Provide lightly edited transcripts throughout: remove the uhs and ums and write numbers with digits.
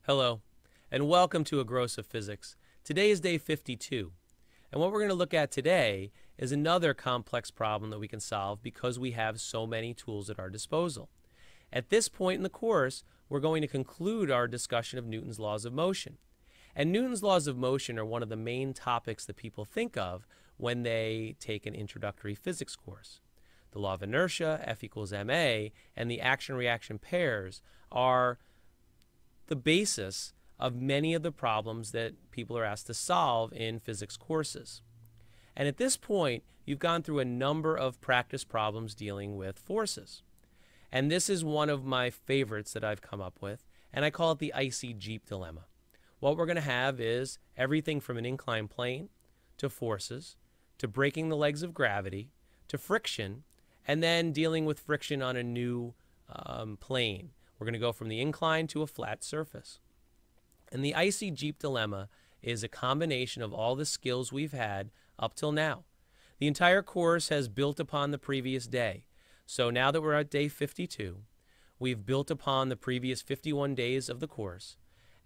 Hello, and welcome to A Gross of Physics. Today is day 52, and what we're going to look at today is another complex problem that we can solve because we have so many tools at our disposal. At this point in the course, we're going to conclude our discussion of Newton's laws of motion. And Newton's laws of motion are one of the main topics that people think of when they take an introductory physics course. The law of inertia, F equals ma, and the action-reaction pairs are the basis of many of the problems that people are asked to solve in physics courses. And at this point, you've gone through a number of practice problems dealing with forces. And this is one of my favorites that I've come up with, and I call it the Icy Jeep Dilemma. What we're going to have is everything from an inclined plane to forces, to breaking the legs of gravity, to friction, and then dealing with friction on a new plane. We're going to go from the incline to a flat surface. And the Icy Jeep Dilemma is a combination of all the skills we've had up till now. The entire course has built upon the previous day. So now that we're at day 52, we've built upon the previous 51 days of the course.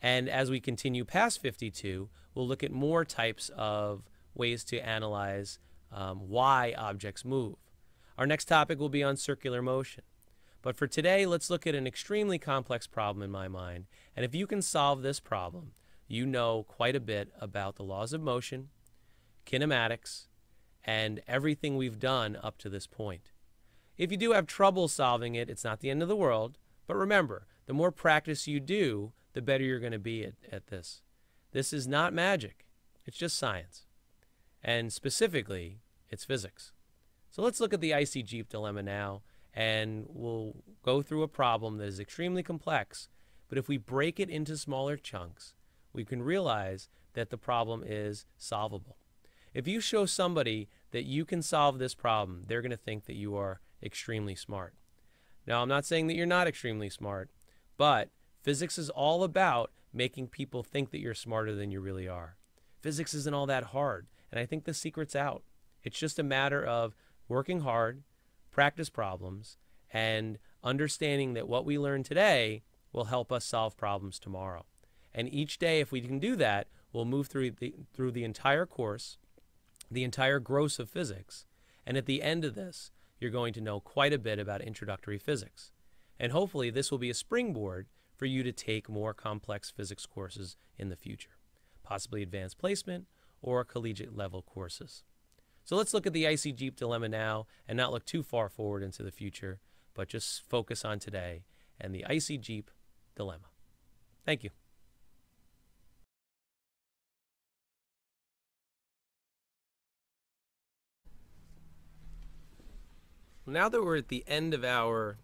And as we continue past 52, we'll look at more types of ways to analyze why objects move. Our next topic will be on circular motion. But for today, let's look at an extremely complex problem in my mind. And if you can solve this problem, you know quite a bit about the laws of motion, kinematics, and everything we've done up to this point. If you do have trouble solving it, it's not the end of the world. But remember, the more practice you do, the better you're going to be at this. This is not magic. It's just science. And specifically, it's physics. So let's look at the Icy Jeep Dilemma now. And we'll go through a problem that is extremely complex, but if we break it into smaller chunks, we can realize that the problem is solvable. If you show somebody that you can solve this problem, they're going to think that you are extremely smart. Now, I'm not saying that you're not extremely smart, but physics is all about making people think that you're smarter than you really are. Physics isn't all that hard, and I think the secret's out. It's just a matter of working hard, practice problems, and understanding that what we learn today will help us solve problems tomorrow. And each day, if we can do that, we'll move through the entire course, the entire gross of physics, and at the end of this, you're going to know quite a bit about introductory physics. And hopefully this will be a springboard for you to take more complex physics courses in the future, possibly advanced placement or collegiate level courses. So let's look at the Icy Jeep Dilemma now and not look too far forward into the future, but just focus on today and the Icy Jeep Dilemma. Thank you. Now that we're at the end of our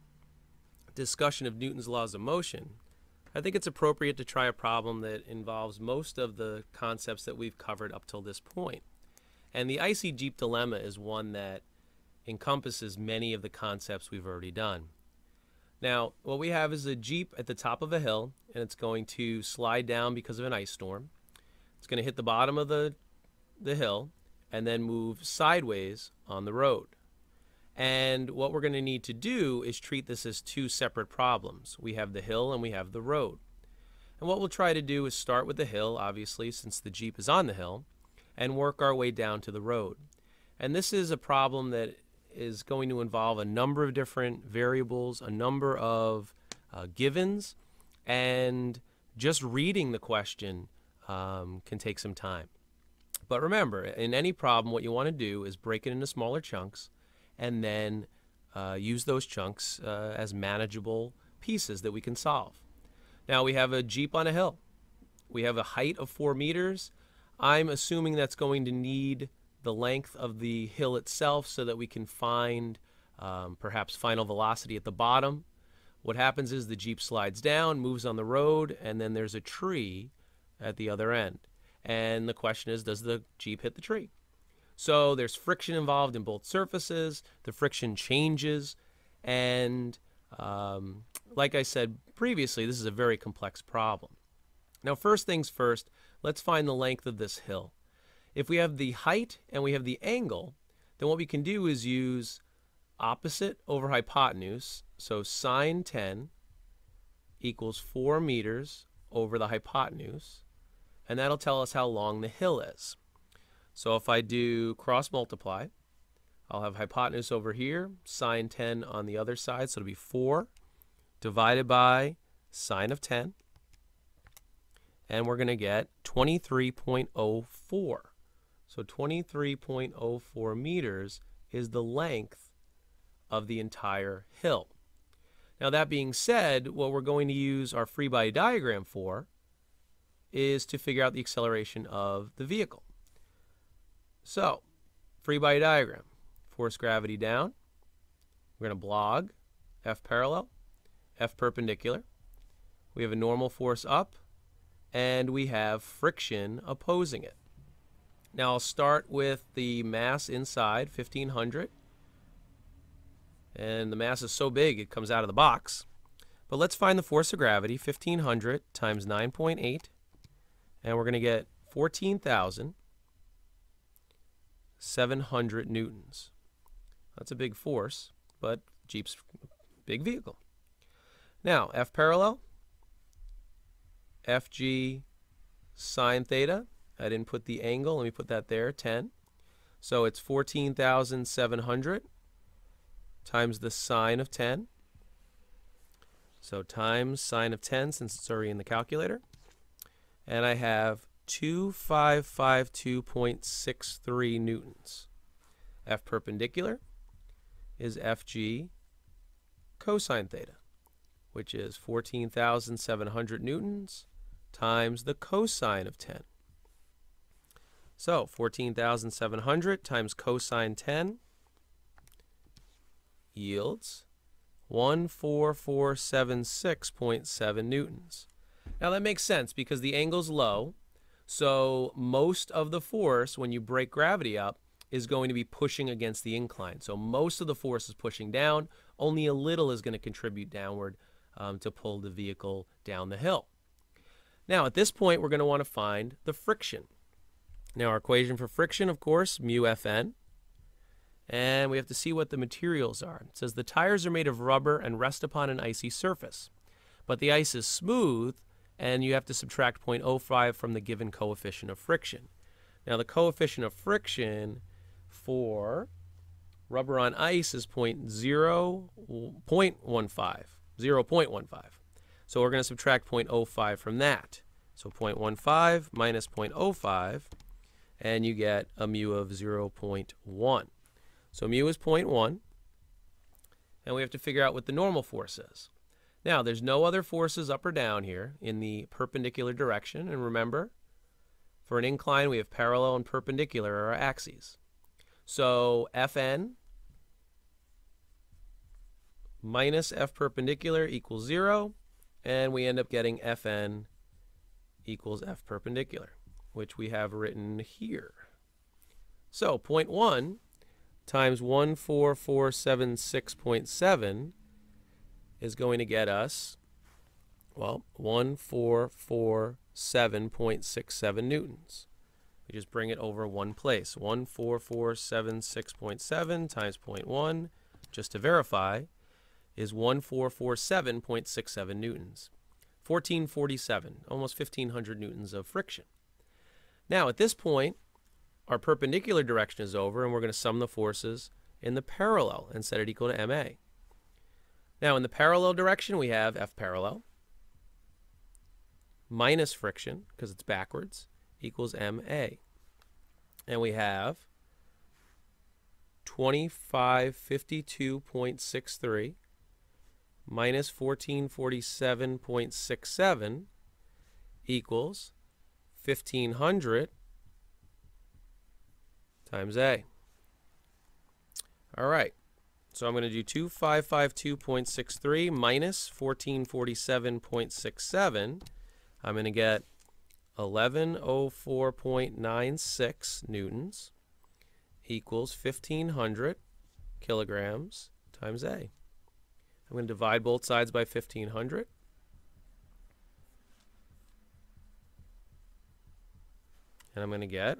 discussion of Newton's laws of motion, I think it's appropriate to try a problem that involves most of the concepts that we've covered up till this point. And the Icy Jeep Dilemma is one that encompasses many of the concepts we've already done. Now, what we have is a Jeep at the top of a hill, and it's going to slide down because of an ice storm. It's going to hit the bottom of the hill and then move sideways on the road. And what we're going to need to do is treat this as two separate problems. We have the hill and we have the road. And what we'll try to do is start with the hill, obviously, since the Jeep is on the hill, and work our way down to the road. And this is a problem that is going to involve a number of different variables, a number of givens, and just reading the question can take some time. But remember, in any problem, what you want to do is break it into smaller chunks and then use those chunks as manageable pieces that we can solve. Now, we have a Jeep on a hill. We have a height of 4 meters. I'm assuming that's going to need the length of the hill itself so that we can find perhaps final velocity at the bottom. What happens is the Jeep slides down, moves on the road, and then there's a tree at the other end. And the question is, does the Jeep hit the tree? So there's friction involved in both surfaces. The friction changes. And like I said previously, this is a very complex problem. Now, first things first, let's find the length of this hill. If we have the height and we have the angle, then what we can do is use opposite over hypotenuse. So sine 10 equals 4 meters over the hypotenuse, and that'll tell us how long the hill is. So if I do cross multiply, I'll have hypotenuse over here, sine 10 on the other side, so it'll be 4 divided by sine of 10, and we're going to get 23.04. So 23.04 meters is the length of the entire hill. Now that being said, what we're going to use our free body diagram for is to figure out the acceleration of the vehicle. So, free body diagram. Force gravity down. We're going to blog, F parallel, F perpendicular. We have a normal force up, and we have friction opposing it. Now I'll start with the mass inside, 1500. And the mass is so big it comes out of the box. But let's find the force of gravity, 1500 times 9.8. And we're going to get 14,700 newtons. That's a big force, but Jeep's a big vehicle. Now, F parallel, FG sine theta. I didn't put the angle. Let me put that there, 10. So it's 14,700 times the sine of 10. So times sine of 10, since it's already in the calculator. And I have 2552.63 newtons. F perpendicular is FG cosine theta, which is 14,700 newtons times the cosine of 10. So 14,700 times cosine 10 yields 14476.7 newtons. Now that makes sense because the angle's low, so most of the force when you break gravity up is going to be pushing against the incline. So most of the force is pushing down, only a little is going to contribute downward to pull the vehicle down the hill. Now at this point we're going to want to find the friction. Now our equation for friction, of course, mu Fn. And we have to see what the materials are. It says the tires are made of rubber and rest upon an icy surface. But the ice is smooth, and you have to subtract 0.05 from the given coefficient of friction. Now the coefficient of friction for rubber on ice is 0.15. So we're going to subtract 0.05 from that. So 0.15 minus 0.05, and you get a mu of 0.1. So mu is 0.1, and we have to figure out what the normal force is. Now, there's no other forces up or down here in the perpendicular direction, and remember, for an incline, we have parallel and perpendicular are our axes. So Fn minus F perpendicular equals 0, and we end up getting Fn equals F perpendicular, which we have written here. So 0.1 times 14476.7 is going to get us, well, 1447.67 newtons. We just bring it over one place. 14476.7 times 0.1, just to verify, is 1447.67 newtons. 1447, almost 1500 newtons of friction. Now, at this point, our perpendicular direction is over, and we're going to sum the forces in the parallel and set it equal to ma. Now, in the parallel direction, we have F parallel minus friction, because it's backwards, equals ma. And we have 2552.63 minus 1447.67 equals 1500 times A. All right, so I'm going to do 2552.63 minus 1447.67. I'm going to get 1104.96 newtons equals 1500 kilograms times A. I'm going to divide both sides by 1500. And I'm going to get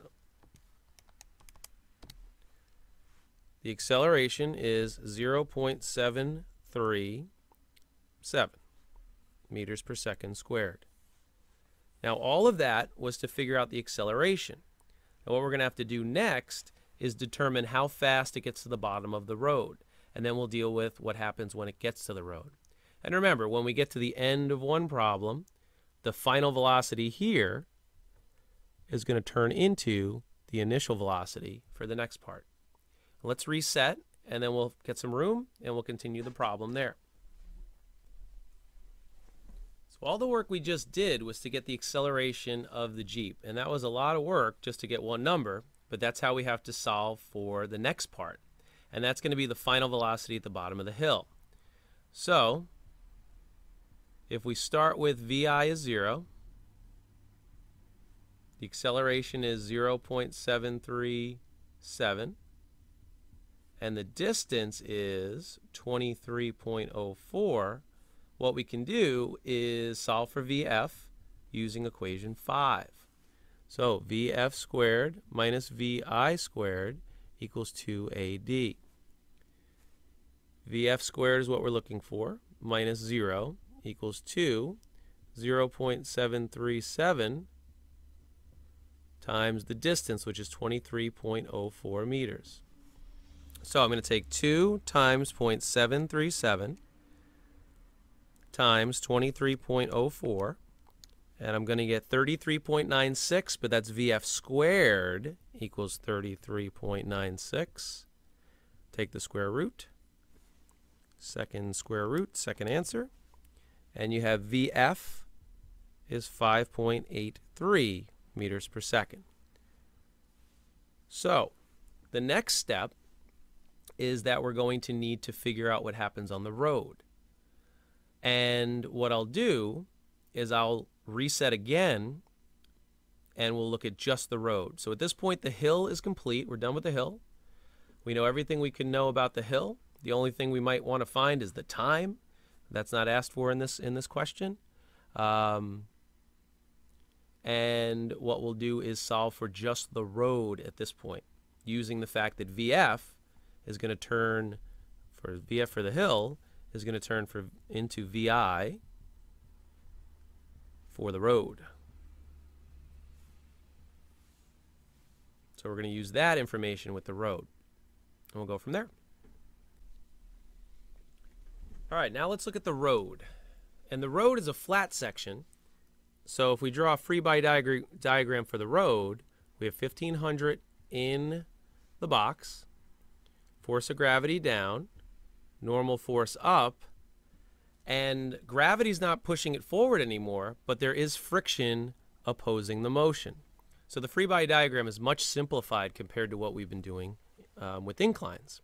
the acceleration is 0.737 meters per second squared. Now all of that was to figure out the acceleration. And what we're going to have to do next is determine how fast it gets to the bottom of the road. And then we'll deal with what happens when it gets to the road. And remember, when we get to the end of one problem, the final velocity here is going to turn into the initial velocity for the next part. Let's reset, and then we'll get some room, and we'll continue the problem there. So all the work we just did was to get the acceleration of the Jeep, and that was a lot of work just to get one number, but that's how we have to solve for the next part, and that's going to be the final velocity at the bottom of the hill. So if we start with VI is 0, the acceleration is 0.737, and the distance is 23.04, what we can do is solve for VF using equation 5. So VF squared minus VI squared equals 2AD. VF squared is what we're looking for, minus 0 equals 2, 0.737 times the distance, which is 23.04 meters. So I'm going to take 2 times 0.737 times 23.04, and I'm going to get 33.96, but that's VF squared equals 33.96. Take the square root, second square root, second answer, and you have VF is 5.83 meters per second. So the next step is that we're going to need to figure out what happens on the road. And what I'll do is I'll reset again, and we'll look at just the road. So at this point, the hill is complete. We're done with the hill. We know everything we can know about the hill. The only thing we might want to find is the time. That's not asked for in this question. And what we'll do is solve for just the road at this point, using the fact that VF is going to turn, for VF for the hill, is going to turn into VI for the road. So we're going to use that information with the road, and we'll go from there. All right, now let's look at the road. And the road is a flat section. So if we draw a free body diagram for the road, we have 1,500 in the box, force of gravity down, normal force up, and gravity's not pushing it forward anymore, but there is friction opposing the motion. So the free body diagram is much simplified compared to what we've been doing with inclines.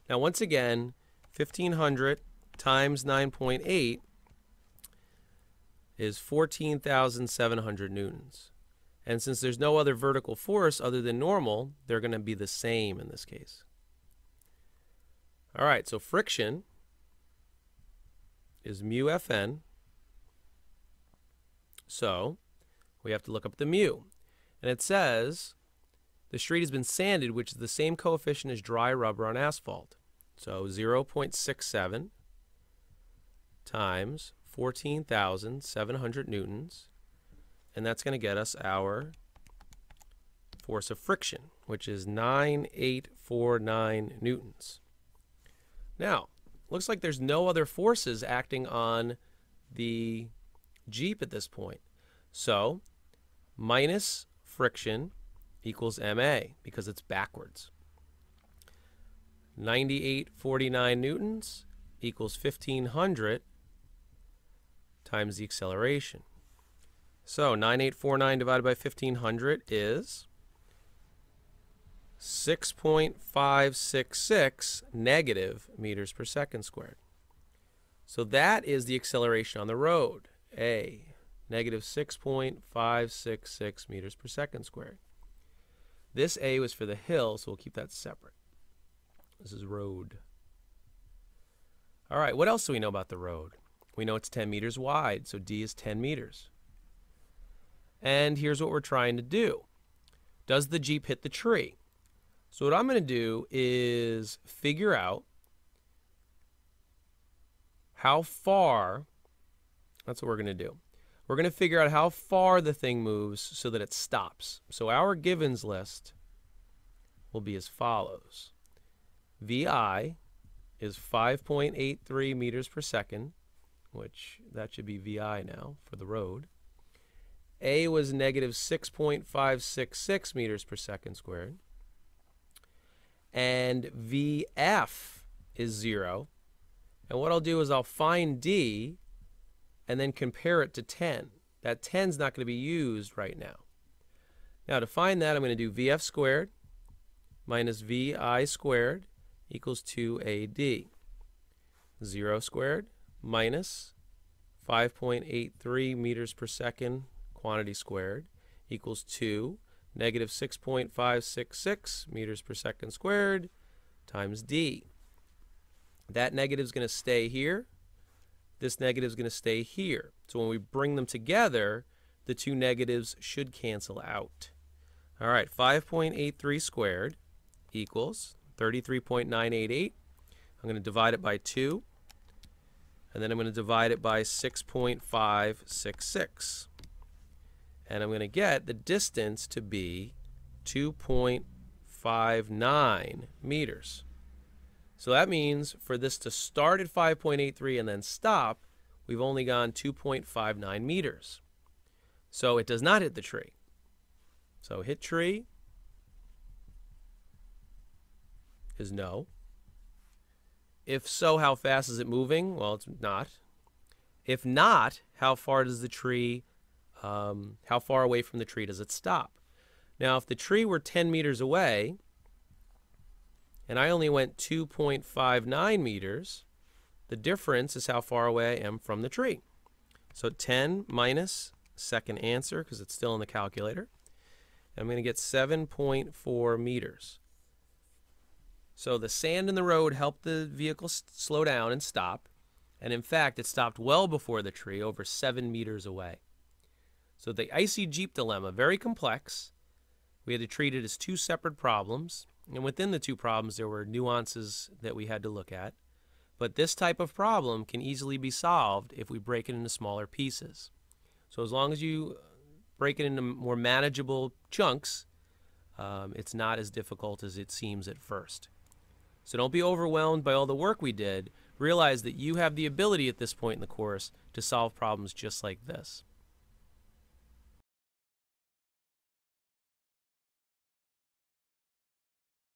Now once again, 1,500 times 9.8 is 14,700 newtons. And since there's no other vertical force other than normal, they're going to be the same in this case. All right, so friction is mu Fn. So we have to look up the mu. And it says the street has been sanded, which is the same coefficient as dry rubber on asphalt. So 0.67 times 14,700 newtons, and that's going to get us our force of friction, which is 9,849 newtons. Now, looks like there's no other forces acting on the Jeep at this point. So, minus friction equals MA, because it's backwards. 9,849 newtons equals 1,500 times the acceleration. So 9,849 divided by 1,500 is 6.566 negative meters per second squared. So that is the acceleration on the road, A, negative 6.566 meters per second squared. This A was for the hill, so we'll keep that separate. This is road. All right, what else do we know about the road? We know it's 10 meters wide, so D is 10 meters. And here's what we're trying to do. Does the Jeep hit the tree? So what I'm going to do is figure out how far, that's what we're going to do. we're going to figure out how far the thing moves so that it stops. So our givens list will be as follows. VI is 5.83 meters per second, which that should be VI now for the road. A was negative 6.566 meters per second squared. And VF is 0. And what I'll do is I'll find D and then compare it to 10. That 10 is not going to be used right now. Now to find that, I'm going to do VF squared minus VI squared equals 2AD. 0 squared minus 5.83 meters per second quantity squared equals 2 negative 6.566 meters per second squared times D. That negative is going to stay here. This negative is going to stay here. So when we bring them together, the two negatives should cancel out. All right, 5.83 squared equals 33.988. I'm going to divide it by 2, and then I'm going to divide it by 6.566. And I'm going to get the distance to be 2.59 meters. So that means for this to start at 5.83 and then stop, we've only gone 2.59 meters. So it does not hit the tree. So hit tree is no. If so, how fast is it moving? Well, it's not. If not, how far does the tree, how far away from the tree does it stop? Now, if the tree were 10 meters away, and I only went 2.59 meters, the difference is how far away I am from the tree. So 10 minus second answer, because it's still in the calculator, I'm going to get 7.4 meters. So the sand in the road helped the vehicle slow down and stop. And in fact, it stopped well before the tree, over 7 meters away. So the Icy Jeep Dilemma, very complex. We had to treat it as two separate problems. And within the two problems, there were nuances that we had to look at. But this type of problem can easily be solved if we break it into smaller pieces. So as long as you break it into more manageable chunks, it's not as difficult as it seems at first. So don't be overwhelmed by all the work we did. Realize that you have the ability at this point in the course to solve problems just like this.